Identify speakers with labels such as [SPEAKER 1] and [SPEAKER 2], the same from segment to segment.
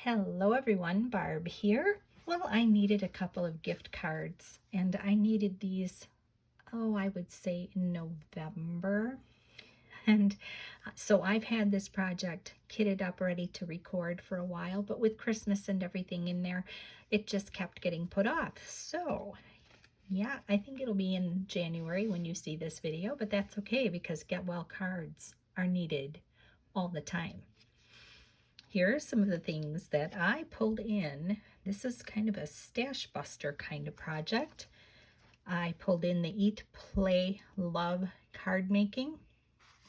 [SPEAKER 1] Hello everyone, Barb here. Well, I needed a couple of gift cards and I needed these, I would say in November. And so I've had this project kitted up ready to record for a while, but with Christmas and everything in there, it just kept getting put off. So yeah, I think it'll be in January when you see this video, but that's okay because get well cards are needed all the time. Here are some of the things that I pulled in. This is kind of a stash buster kind of project. I pulled in the Eat, Play, Love card making.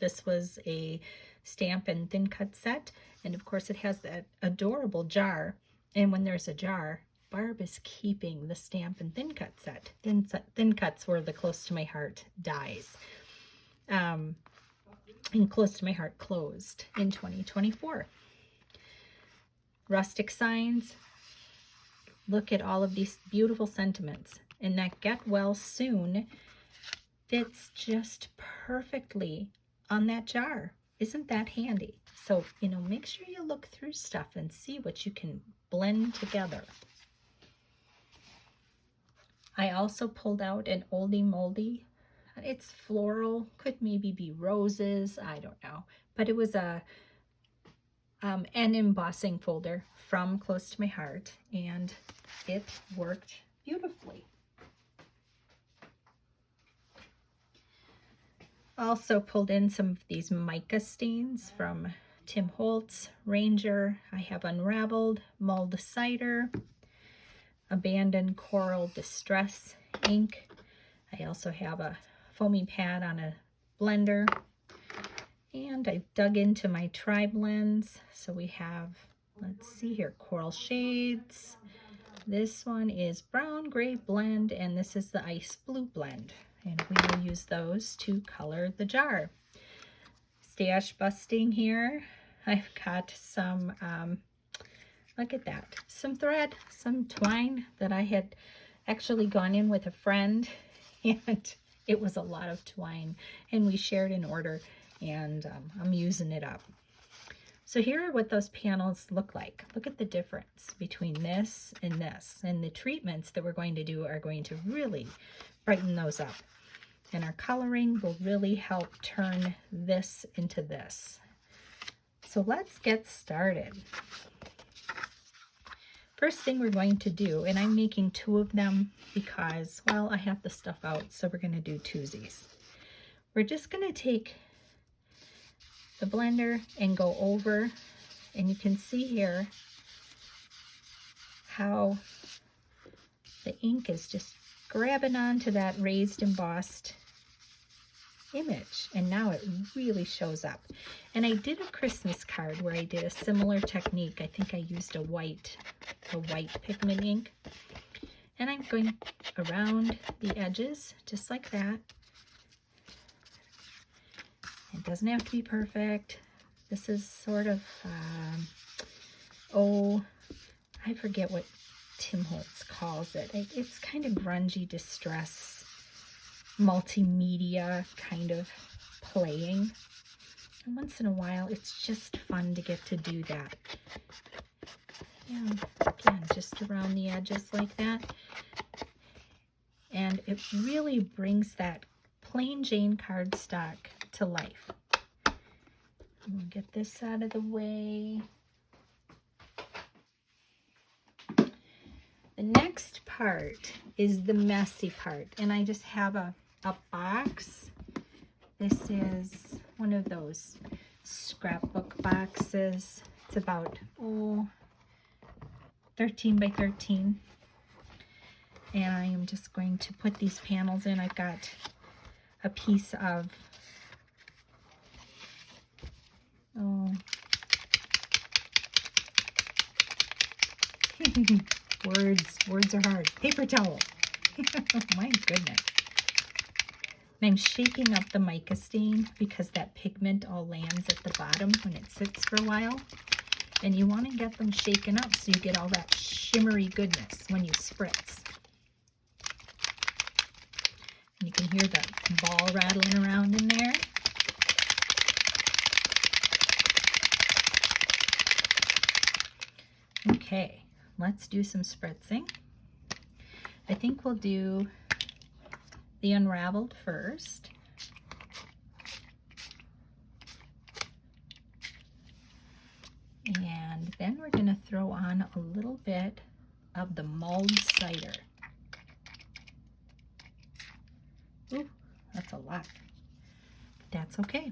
[SPEAKER 1] This was a stamp and thin cut set. And of course it has that adorable jar. And when there's a jar, Barb is keeping the stamp and thin cut set. Thin cuts were the close to my heart dies. And close to my heart closed in 2024. Rustic Signs. Look at all of these beautiful sentiments. And that Get Well Soon fits just perfectly on that jar. Isn't that handy? So, make sure you look through stuff and see what you can blend together. I also pulled out an oldie moldy. It's floral, could maybe be roses, I don't know. But it was an embossing folder from Close to My Heart, and it worked beautifully. Also pulled in some of these mica stains from Tim Holtz, Ranger. I have Unravelled, Mulled Cider, Abandoned Coral Distress ink. I also have a foamy pad on a blender. And I dug into my tri-blends. So we have, let's see here, Coral Shades. This one is Brown Gray Blend, and this is the Ice Blue Blend. And we will use those to color the jar. Stash busting here. I've got some, look at that, some thread, some twine that I had actually gone in with a friend, and it was a lot of twine, and we shared an order. And I'm using it up. So here are what those panels look like. Look at the difference between this. And the treatments that we're going to do are going to really brighten those up. And our coloring will really help turn this into this. So let's get started. First thing we're going to do, and I'm making 2 of them because, well, I have the stuff out, so we're going to do twosies. We're just going to take the blender and go over, and you can see here how the ink is just grabbing onto that raised embossed image, and now it really shows up. And I did a Christmas card where I did a similar technique. I think I used a white pigment ink, and I'm going around the edges just like that. It doesn't have to be perfect. This is sort of, I forget what Tim Holtz calls it. It's kind of grungy distress, multimedia kind of playing. And once in a while, it's just fun to get to do that. And again, just around the edges like that. And it really brings that plain Jane cardstock to life. We'll get this out of the way. The next part is the messy part, and I just have a box. This is one of those scrapbook boxes. It's about 13 by 13, and I am just going to put these panels in. I've got a piece of words are hard. Paper towel. My goodness. And I'm shaking up the mica stain because that pigment all lands at the bottom when it sits for a while. And you want to get them shaken up so you get all that shimmery goodness when you spritz. And you can hear the ball rattling around in there. Okay, let's do some spritzing. I think we'll do the Unravelled first. And then we're going to throw on a little bit of the Mulled Cider. Ooh, that's a lot. That's okay.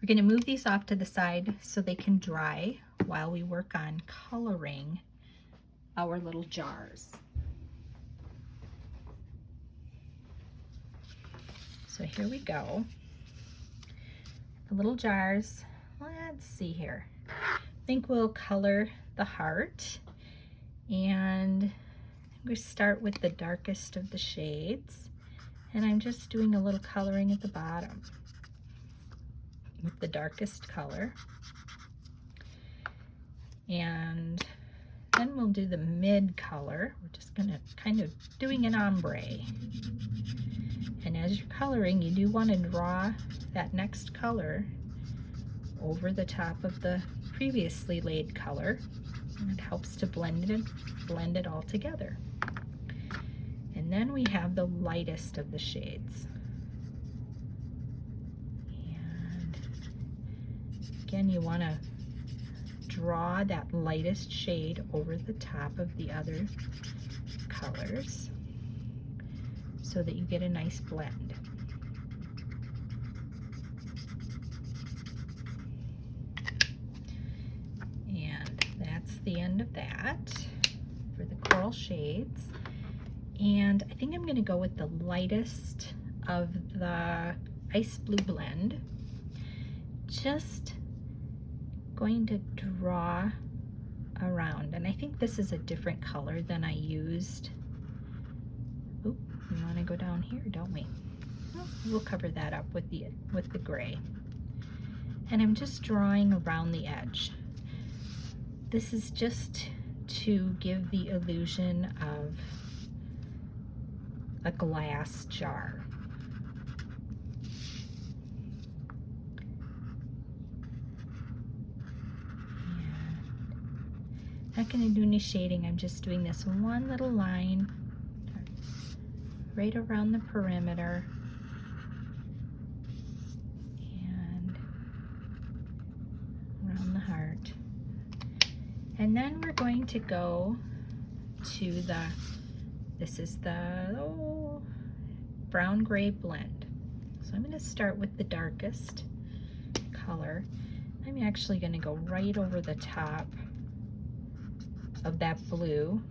[SPEAKER 1] We're going to move these off to the side so they can dry while we work on coloring our little jars. So here we go. The little jars, let's see here. I think we'll color the heart, and we start with the darkest of the shades, and I'm just doing a little coloring at the bottom with the darkest color. And then we'll do the mid color. We're just gonna kind of doing an ombre. And as you're coloring, you do want to draw that next color over the top of the previously laid color, and it helps to blend it all together. And then we have the lightest of the shades. And again, you want to draw that lightest shade over the top of the other colors so that you get a nice blend. And that's the end of that for the coral shades. And I think I'm going to go with the lightest of the ice blue blend. Just going to draw around, and I think this is a different color than I used. Oop, we want to go down here, don't we? Well, we'll cover that up with the gray. And I'm just drawing around the edge. This is just to give the illusion of a glass jar. Not going to do any shading. I'm just doing this one little line right around the perimeter and around the heart. And then we're going to go to this is the brown gray blend. So I'm going to start with the darkest color. I'm actually going to go right over the top of that blue,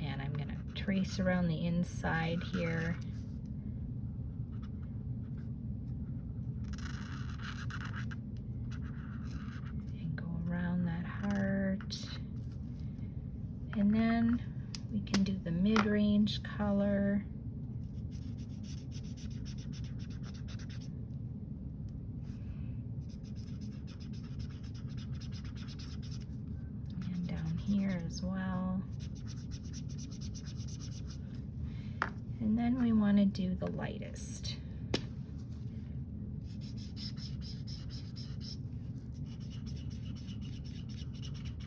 [SPEAKER 1] and I'm going to trace around the inside here. And go around that heart. And then we can do the mid-range color. Here as well. And then we want to do the lightest.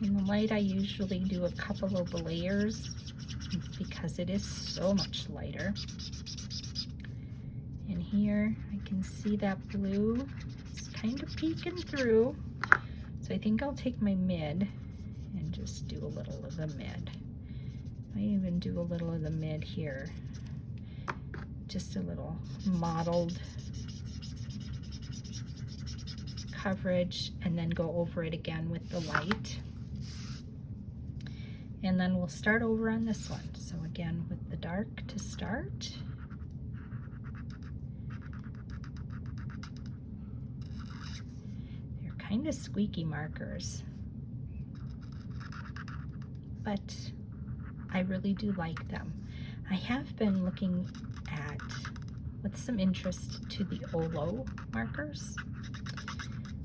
[SPEAKER 1] In the light, I usually do a couple of layers because it is so much lighter. And here I can see that blue is kind of peeking through. So I think I'll take my mid and just do a little of the mid. I even do a little of the mid here. Just a little mottled coverage, and then go over it again with the light. And then we'll start over on this one. So again, with the dark to start. They're kind of squeaky markers, but I really do like them. I have been looking at, with some interest, to the Olo markers.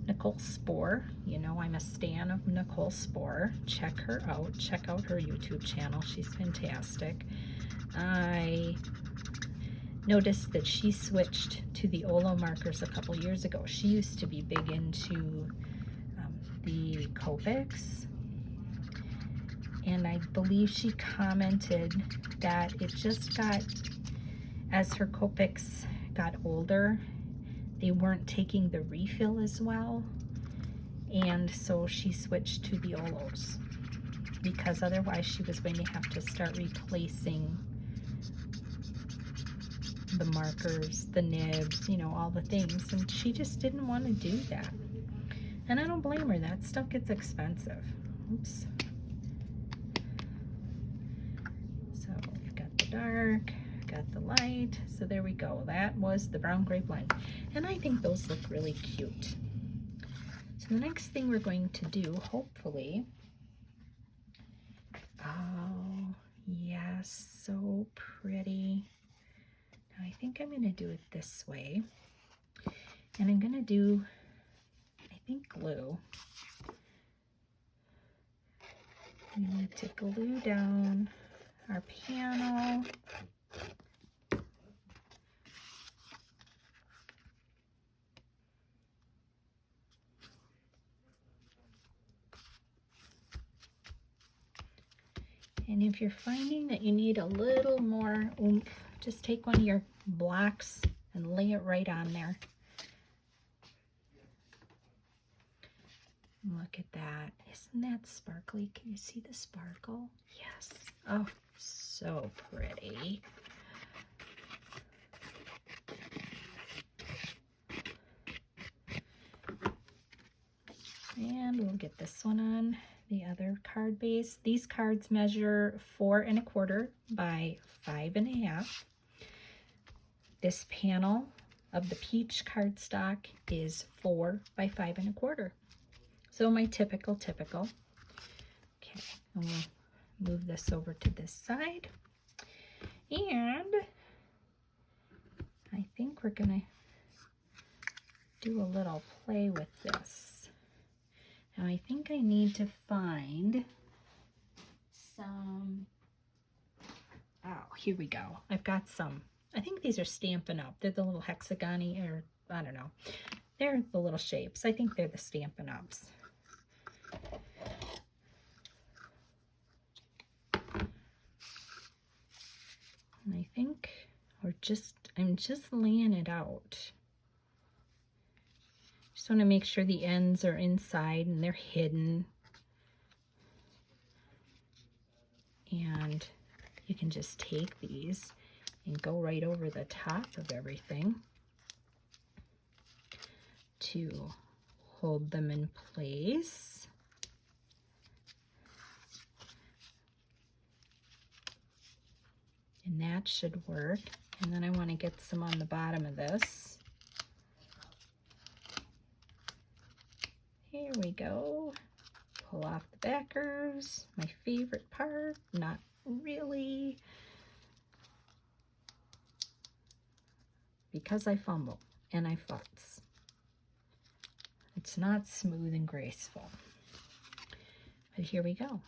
[SPEAKER 1] Nicole Spohr, you know I'm a stan of Nicole Spohr. Check her out. Check out her YouTube channel. She's fantastic. I noticed that she switched to the Olo markers a couple years ago. She used to be big into the Copics, and I believe she commented that it just got, as her Copics got older, they weren't taking the refill as well, and so she switched to the Olos, because otherwise she was going to have to start replacing the markers, the nibs, you know, all the things, and she just didn't want to do that. And I don't blame her, that stuff gets expensive. Oops. So we've got the dark, got the light, so there we go. That was the brown gray blend, and I think those look really cute. So the next thing we're going to do, hopefully, oh yes, so pretty. Now I think I'm going to do it this way, and I'm going to do, I think, glue. We need to glue down our panel. And if you're finding that you need a little more oomph, just take one of your blocks and lay it right on there. Look at that. Isn't that sparkly? Can you see the sparkle? Yes. Oh, so pretty. And we'll get this one on the other card base. These cards measure 4 1/4 by 5 1/2. This panel of the peach cardstock is 4 by 5 1/4. So my typical. Okay, and we'll move this over to this side. And I think we're gonna do a little play with this. Now I think I need to find some, oh, here we go. I've got some, I think these are Stampin' Up. They're the little hexagon-y, or I don't know. They're the little shapes. I think they're the Stampin' Ups. And I think I'm just laying it out. Just want to make sure the ends are inside and they're hidden. And you can just take these and go right over the top of everything to hold them in place. And that should work. And then I want to get some on the bottom of this. Here we go. Pull off the backers, my favorite part. Not really, because I fumble and I futz. It's not smooth and graceful. But here we go.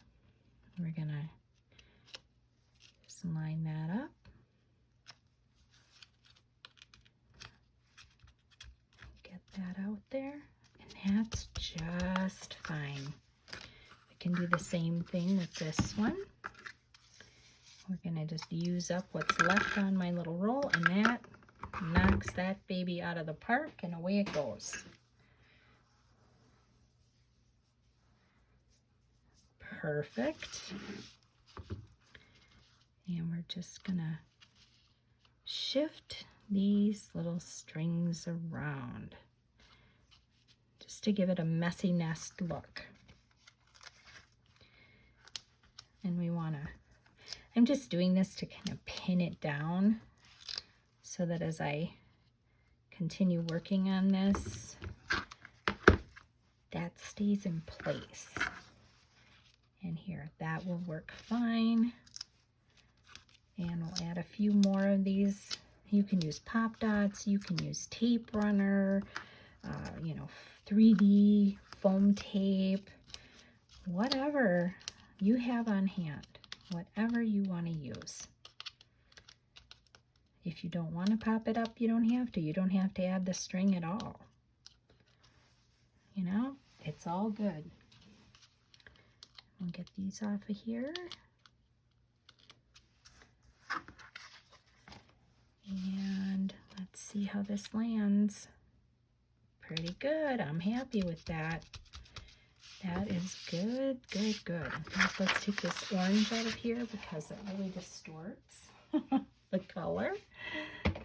[SPEAKER 1] We're gonna just line that up. Get that out there. And that's just fine. We can do the same thing with this one. We're gonna just use up what's left on my little roll, and that knocks that baby out of the park, and away it goes. Perfect. And we're just gonna shift these little strings around just to give it a messy nest look. And we wanna, I'm just doing this to kind of pin it down so that as I continue working on this, that stays in place. And here, that will work fine. And we'll add a few more of these. You can use pop dots, you can use tape runner, you know, 3D foam tape, whatever you have on hand, whatever you want to use. If you don't want to pop it up, you don't have to. You don't have to add the string at all. You know, it it's all good. I'll get these off of here. And let's see how this lands. Pretty good. I'm happy with that. That is good, good, good. Let's take this orange out of here because it really distorts the color.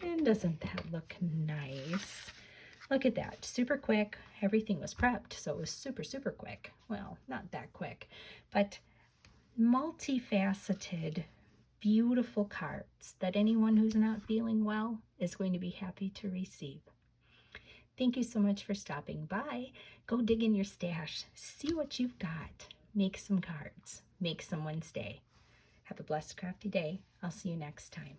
[SPEAKER 1] And doesn't that look nice? Look at that, super quick. Everything was prepped, so it was super, super quick. Well, not that quick, but multifaceted, beautiful cards that anyone who's not feeling well is going to be happy to receive. Thank you so much for stopping by. Go dig in your stash, see what you've got. Make some cards, make someone's day. Have a blessed, crafty day. I'll see you next time.